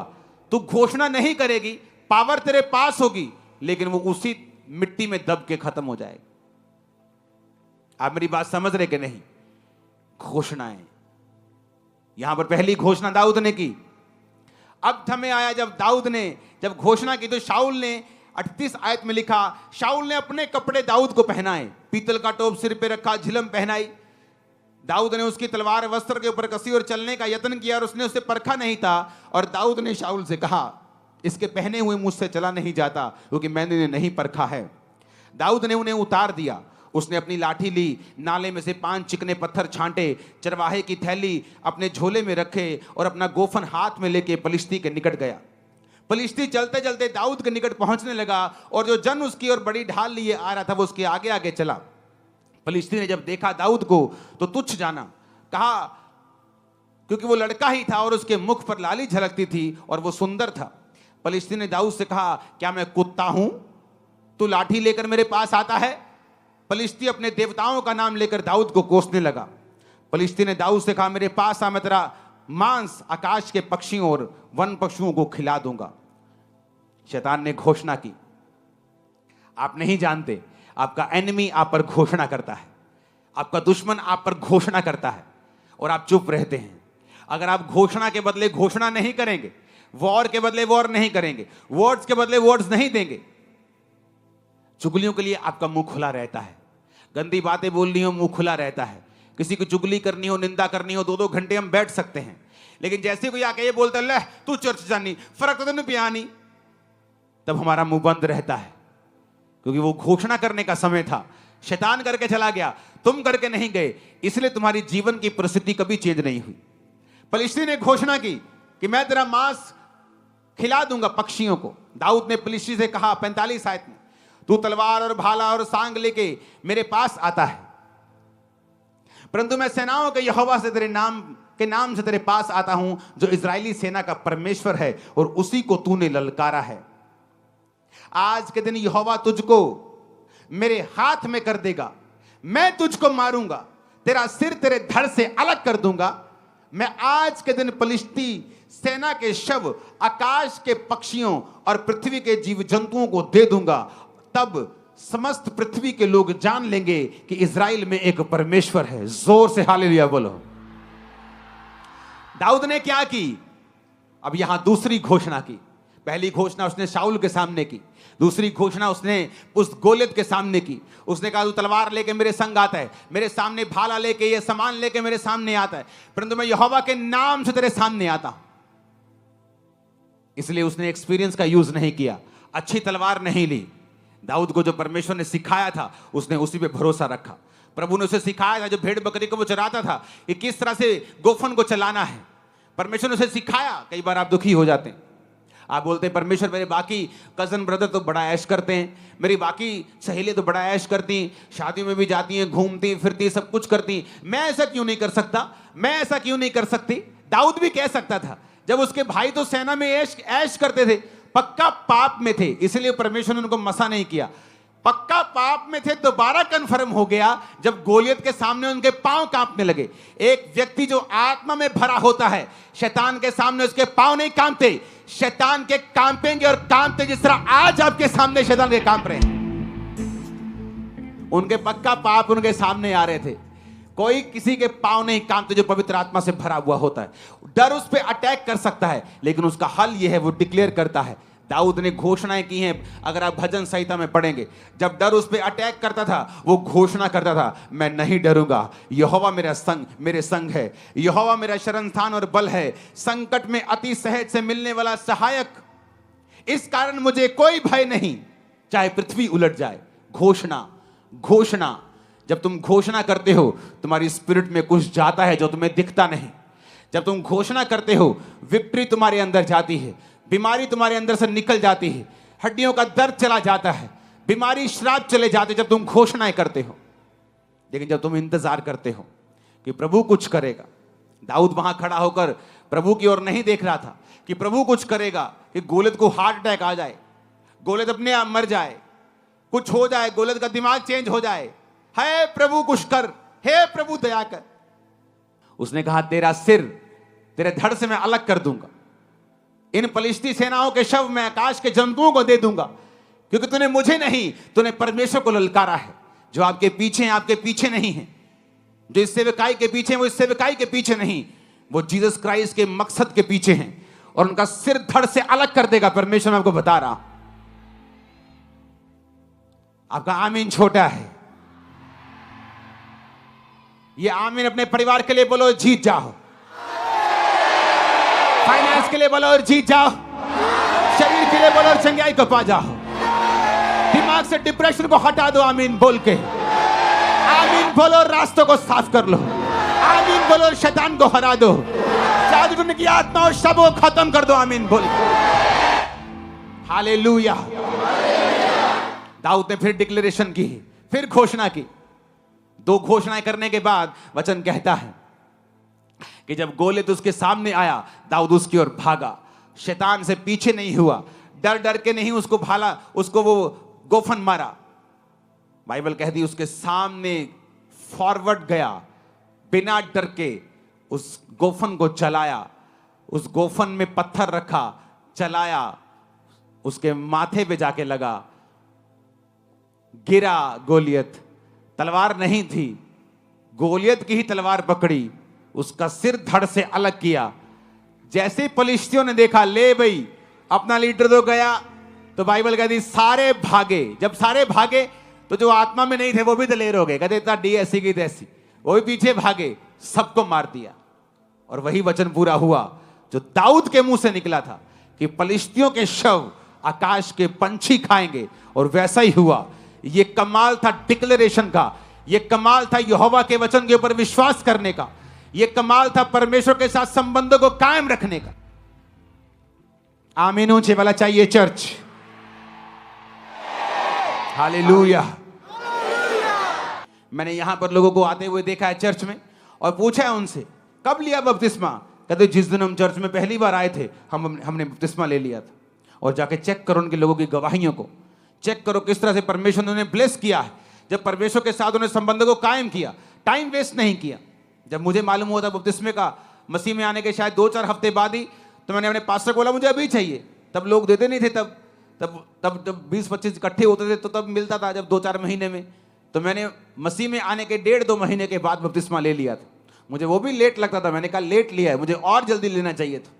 तू घोषणा नहीं करेगी, पावर तेरे पास होगी लेकिन वो उसी मिट्टी में दब के खत्म हो जाएगी। आप मेरी बात समझ रहे कि नहीं? घोषणाएं। यहां पर पहली घोषणा दाऊद ने की। अब समय आया जब दाऊद ने जब घोषणा की तो शाऊल ने 38 आयत में लिखा, शाऊल ने अपने कपड़े दाऊद को पहनाए, पीतल का टोप सिर पे रखा, झिलम पहनाई। दाऊद ने उसकी तलवार वस्त्र के ऊपर कसी और चलने का यत्न किया और उसने उसे परखा नहीं था। और दाऊद ने शाऊल से कहा इसके पहने हुए मुझसे चला नहीं जाता क्योंकि मैंने इन्हें नहीं परखा है। दाऊद ने उन्हें उतार दिया, उसने अपनी लाठी ली, नाले में से 5 चिकने पत्थर छांटे, चरवाहे की थैली अपने झोले में रखे और अपना गोफन हाथ में लेके पलिश्ती के निकट गया। पलिश्ती चलते चलते दाऊद के निकट पहुंचने लगा और जो जन उसकी और बड़ी ढाल लिए आ रहा था वो उसके आगे आगे चला। पलिश्ती ने जब देखा दाऊद को तो तुच्छ जाना, कहा क्योंकि वो लड़का ही था और उसके मुख पर लाली झलकती थी और वो सुंदर था। पलिश्ती ने दाऊद से कहा क्या मैं कुत्ता हूं, तू लाठी लेकर मेरे पास आता है? पलिश्ती अपने देवताओं का नाम लेकर दाऊद को कोसने लगा। पलिश्ती ने दाऊद से कहा मेरे पास आ, मैं तेरा मांस आकाश के पक्षियों और वन पशुओं को खिला दूंगा। शैतान ने घोषणा की। आप नहीं जानते, आपका एनिमी आप पर घोषणा करता है, आपका दुश्मन आप पर घोषणा करता है और आप चुप रहते हैं। अगर आप घोषणा के बदले घोषणा नहीं करेंगे, वॉर के बदले वॉर नहीं करेंगे, वर्ड्स के बदले वर्ड्स नहीं देंगे, चुगलियों के लिए आपका मुंह खुला रहता है, गंदी बातें बोलनी हो मुंह खुला रहता है, किसी की चुगली करनी हो, निंदा करनी हो, 2-2 घंटे हम बैठ सकते हैं। लेकिन जैसे कोई आके ये बोलता है तू चर्च जानी, फर्क तो नहीं पियानी, तब हमारा मुंह बंद रहता है क्योंकि वो घोषणा करने का समय था। शैतान करके चला गया, तुम करके नहीं गए, इसलिए तुम्हारी जीवन की परिस्थिति कभी चेंज नहीं हुई। पलिश्ती ने घोषणा की कि मैं तेरा मांस खिला दूंगा पक्षियों को। दाऊद ने पलिश्ती से कहा 45 आयत में, तू तलवार और भाला और सांग लेके मेरे पास आता है, परंतु मैं सेनाओं के यहोवा से तेरे नाम से तेरे पास आता हूं जो इजरायली सेना का परमेश्वर है और उसी को तूने ललकारा है। आज के दिन यहोवा तुझको मेरे हाथ में कर देगा, मैं तुझको मारूंगा, तेरा सिर तेरे धड़ से अलग कर दूंगा। मैं आज के दिन पलिश्ती सेना के शव आकाश के पक्षियों और पृथ्वी के जीव जंतुओं को दे दूंगा, तब समस्त पृथ्वी के लोग जान लेंगे कि इजराइल में एक परमेश्वर है। जोर से हालेलुया बोलो। दाऊद ने क्या की? अब यहां दूसरी घोषणा की। पहली घोषणा उसने शाऊल के सामने की, दूसरी घोषणा उसने उस गोलियत के सामने की। उसने कहा तू तलवार लेके मेरे संग आता है, मेरे सामने भाला लेके ये सामान लेके मेरे सामने आता है, परंतु मैं यहोवा के नाम से तेरे सामने आता हूं। इसलिए उसने एक्सपीरियंस का यूज नहीं किया, अच्छी तलवार नहीं ली। दाऊद को जो परमेश्वर ने सिखाया था उसने उसी पे भरोसा रखा। प्रभु ने उसे सिखाया था, जो भेड़ बकरी को वो चराता था, कि किस तरह से गोफन को चलाना है। परमेश्वर ने उसे सिखाया। कई बार आप दुखी हो जाते हैं, आप बोलते हैं परमेश्वर मेरे बाकी कजन ब्रदर तो बड़ा ऐश करते हैं, मेरी बाकी सहेलियां तो बड़ा ऐश करती, शादियों में भी जाती हैं, घूमती फिरती, सब कुछ करती, मैं ऐसा क्यों नहीं कर सकता, मैं ऐसा क्यों नहीं कर सकती। दाऊद भी कह सकता था, जब उसके भाई तो सेना में ऐश करते थे, पक्का पाप में थे, इसलिए परमेश्वर ने उनको मसा नहीं किया। पक्का पाप में थे, दोबारा कंफर्म हो गया जब गोलियत के सामने उनके पांव कांपने लगे। एक व्यक्ति जो आत्मा में भरा होता है, शैतान के सामने उसके पांव नहीं कांपते, शैतान के कांपेंगे और कांपते जिस तरह आज आपके सामने शैतान के कांप रहे हैं। उनके पक्का पाप उनके सामने आ रहे थे। कोई किसी के पांव नहीं कांपते जो पवित्र आत्मा से भरा हुआ होता है। डर उस पर अटैक कर सकता है, लेकिन उसका हल यह है, वो डिक्लेयर करता है दाऊद ने घोषणाएं की हैं। अगर आप भजन संहिता में पढ़ेंगे, जब डर उस पर अटैक करता था, वो घोषणा करता था, मैं नहीं डरूंगा, यहोवा मेरे संग है, यहोवा मेरा शरण स्थान और बल है, संकट में अति सहज से मिलने वाला सहायक, इस कारण मुझे कोई भय नहीं, चाहे पृथ्वी उलट जाए। घोषणा, घोषणा। जब तुम घोषणा करते हो, तुम्हारी स्पिरिट में कुछ जाता है जो तुम्हें दिखता नहीं। जब तुम घोषणा करते हो, विक्ट्री तुम्हारे अंदर जाती है, बीमारी तुम्हारे अंदर से निकल जाती है, हड्डियों का दर्द चला जाता है, बीमारी श्राप चले जाते जब तुम घोषणाएं करते हो। लेकिन जब तुम इंतजार करते हो कि प्रभु कुछ करेगा, दाऊद वहां खड़ा होकर प्रभु की ओर नहीं देख रहा था कि प्रभु कुछ करेगा, कि गोलियत को हार्ट अटैक आ जाए, गोलियत अपने आप मर जाए, कुछ हो जाए, गोलियत का दिमाग चेंज हो जाए। हे प्रभु कुछ कर, हे प्रभु दया कर। उसने कहा, तेरा सिर तेरे धड़ से मैं अलग कर दूंगा, इन फलिश्ती सेनाओं के शव मैं आकाश के जंतुओं को दे दूंगा, क्योंकि तूने मुझे नहीं, तूने परमेश्वर को ललकारा है। जो आपके पीछे हैं, आपके पीछे नहीं है। जो इस सेवकाई के पीछे हैं, वो इस सेवकाई के पीछे नहीं, वो जीसस क्राइस्ट के मकसद के पीछे हैं, और उनका सिर धड़ से अलग कर देगा परमेश्वर। मैं आपको बता रहा हूं, आपका आमीन छोटा है। ये आमीन अपने परिवार के लिए बोलो, जीत जाओ। फाइनेंस के लिए बोलो और जीत जाओ। शरीर के लिए बोलो और चंगाई को पा जाओ। दिमाग से डिप्रेशन को हटा दो, आमीन बोल के। आमीन बोलो और रास्तों को साफ कर लो। आमीन बोलो और शैतान को हरा दो। जादू की आत्मा और सब को खत्म कर दो, आमीन बोल के। हालेलुया। दाऊद ने फिर डिक्लेरेशन की, फिर घोषणा की। 2 घोषणाएं करने के बाद वचन कहता है कि जब गोलियत उसके सामने आया, दाऊद उसकी ओर भागा, शैतान से पीछे नहीं हुआ, डर डर के नहीं उसको भाला, उसको वो गोफन मारा। बाइबल कहती उसके सामने फॉरवर्ड गया, बिना डर के उस गोफन को चलाया, उस गोफन में पत्थर रखा, चलाया, उसके माथे पे जाके लगा, गिरा गोलियत। तलवार नहीं थी, गोलियत की ही तलवार पकड़ी, उसका सिर धड़ से अलग किया। जैसे फलिश्तियों ने देखा, ले भाई अपना लीडर तो गया, तो बाइबल कहती सारे भागे। जब सारे भागे तो जो आत्मा में नहीं थे वो भी दलेर हो गए, कहते इतना डी ऐसी की तैसी, वो भी पीछे भागे, सबको मार दिया। और वही वचन पूरा हुआ जो दाऊद के मुंह से निकला था कि फलिश्तियों के शव आकाश के पंछी खाएंगे, और वैसा ही हुआ। ये कमाल था डिक्लेरेशन का, ये कमाल था यहोवा के वचन के ऊपर विश्वास करने का, ये कमाल था परमेश्वर के साथ संबंधों को कायम रखने का। आमीन ऊंचे वाला चाहिए चर्च। हालेलुया। मैंने यहां पर लोगों को आते हुए देखा है चर्च में, और पूछा है उनसे, कब लिया बपतिस्मा? कहते जिस दिन हम चर्च में पहली बार आए थे हमने बपतिस्मा ले लिया था। और जाके चेक करो उनके लोगों की गवाहियों को, चेक करो किस तरह से परमेश्वर ने उन्हें ब्लेस किया है। जब परमेश्वर के साथ उन्हें संबंधों को कायम किया, टाइम वेस्ट नहीं किया। जब मुझे मालूम हुआ था बपतिस्मे का, मसीह में आने के शायद 2-4 हफ्ते बाद ही, तो मैंने अपने पास्टर को बोला मुझे अभी चाहिए। तब लोग देते नहीं थे, तब 20-25 इकट्ठे होते थे तो तब मिलता था, जब 2-4 महीने में। तो मैंने मसीह में आने के 1.5-2 महीने के बाद बपतिस्मा ले लिया था। मुझे वो भी लेट लगता था, मैंने कहा लेट लिया है, मुझे और जल्दी लेना चाहिए था।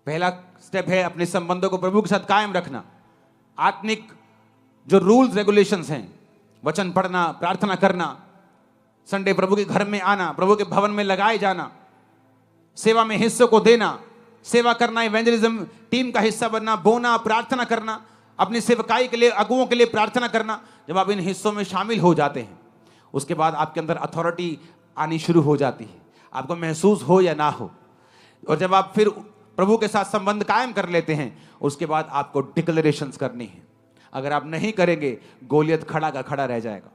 पहला स्टेप है अपने संबंधों को प्रभु के साथ कायम रखना। आत्मिक जो रूल्स रेगुलेशंस हैं, वचन पढ़ना, प्रार्थना करना, संडे प्रभु के घर में आना, प्रभु के भवन में लगाए जाना, सेवा में हिस्सों को देना, सेवा करना, इवेंजलिज्म टीम का हिस्सा बनना, बोना, प्रार्थना करना, अपनी सेवकाई के लिए, अगुओं के लिए प्रार्थना करना। जब आप इन हिस्सों में शामिल हो जाते हैं, उसके बाद आपके अंदर अथॉरिटी आनी शुरू हो जाती है, आपको महसूस हो या ना हो। और जब आप फिर प्रभु के साथ संबंध कायम कर लेते हैं, उसके बाद आपको डिक्लेरेशंस करनी है। अगर आप नहीं करेंगे, गोलियत खड़ा का खड़ा रह जाएगा।